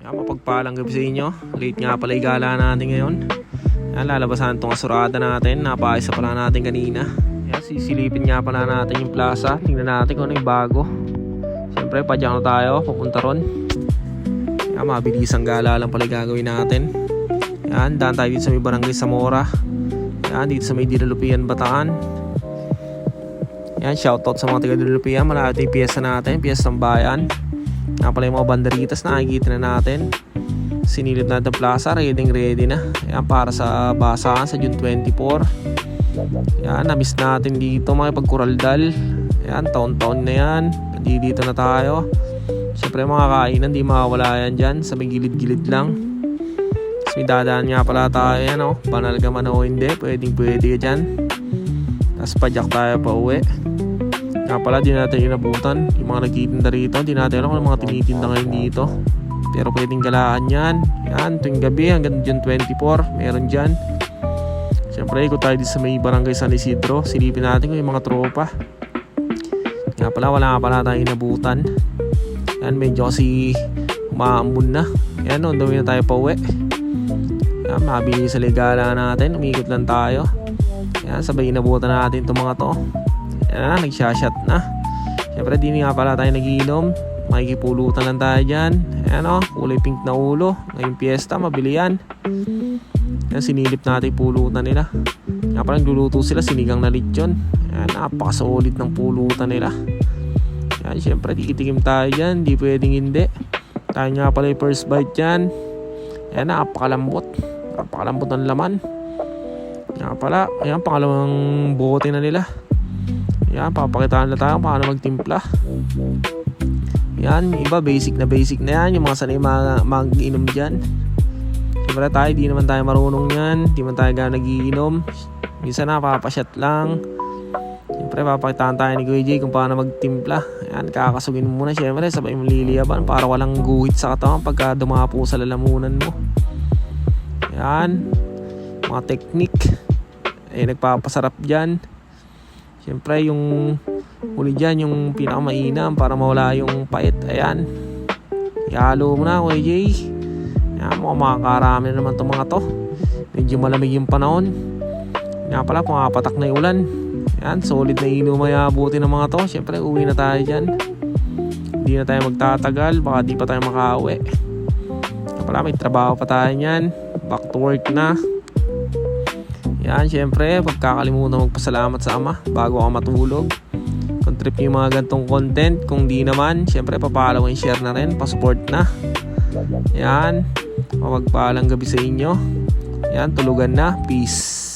Mapagpalang gabi sa inyo. Late nga pala igala natin ngayon. Yan, lalabasan itong asurada natin. Napaisa pala natin kanina. Yan, sisilipin nga pala natin yung plaza. Tingnan natin kung ano yung bago. Siyempre padyak na tayo, papunta ron. Yan, mabilisang gala lang pala gagawin natin. Yan, daan tayo dito sa may barangay Zamora. Yan, dito sa may Dilalupian, Bataan. Yan, shoutout sa mga taga Dilalupian. Malapit yung piyesta natin, piyesta ng bayan. Nga pala yung mga banderitas na nakikita na natin. Sinilip natin plaza, ready na. Yan, para sa basahan sa June 24. Yan, na-miss natin dito makipagkuraldal. Yan, taon-taon na yan. Dito na tayo. Siyempre mga kainan, di mawawala yan dyan. Sa may gilid-gilid lang. Tapos may dadaan nga pala tayo yan, oh. Banal ka man o hindi, pwede ka dyan. Tapos padyak tayo pa uwi. Nga pala, di natin inabutan yung mga nagtitinda rito. Di natin alam kung mga tinitinda ngayon dito. Pero pwedeng galaan yan. Yan, tuwing gabi hanggang June 24 meron dyan. Siyempre, ikot tayo dito sa may barangay San Isidro. Silipin natin kung yung mga tropa. Nga pala, wala nga pala tayong inabutan. Yan, medyo kasi umaambun na. Yan, on the way na tayo pa uwi. Yan, mabilis sa ligala natin. Umikot lang tayo. Yan, sabay inabutan natin itong mga to. Yan, nagsashot na. Siyempre, di nga pala tayo nagiinom. Makikipulutan lang tayo dyan. Ayan, o, kulay pink na ulo. Ngayong piyesta, mabili yan. Yan, sinilip natin pulutan nila. Nga pala, nagluluto sila, sinigang na lechon. Yan, napakasolid ng pulutan nila. Yan, siyempre, tikitim tayo dyan. Di pwedeng hindi. Tayo nga pala yung first bite dyan. Yan, napakalambot. Napakalambot ng laman. Nga pala, ayan, pangalawang bote na nila. Yan, papakitaan na tayo paano magtimpla. Yan, iba basic na yan. Yung mga sanay mag-inom dyan. Siyempre tayo, di naman tayo marunong yan. Di man tayo gana nagiinom. Minsan na, papasyat lang. Siyempre, papakitaan tayo ni Kuya Jay kung paano magtimpla. Yan, kakasugin mo muna. Siyempre, sabay mo liliyaban para walang guhit sa katawan pagka dumapo sa lalamunan mo. Yan, mga technique. Nagpapasarap dyan. Siyempre, yung huli dyan, yung pinakamainam para mawala yung pait. Ayan. Ihalo mo na, Kuya Jay. Ayan, makakarami na naman itong mga to. Medyo malamig yung panahon. Nga pala, pumapatak na yung ulan. Ayan, solid na inumayabuti ng mga to. Siyempre, uwi na tayo dyan. Hindi na tayo magtatagal. Baka di pa tayo makauwi. Nga pala, may trabaho pa tayo nyan. Back to work na. Yan, syempre, pagkakalimutan magpasalamat sa Ama bago ka matulog. Kung trip yung mga gantong content, kung di naman, syempre, papalaw and share na rin, pasupport na. Yan, mapagpalang gabi sa inyo. Yan, tulugan na. Peace.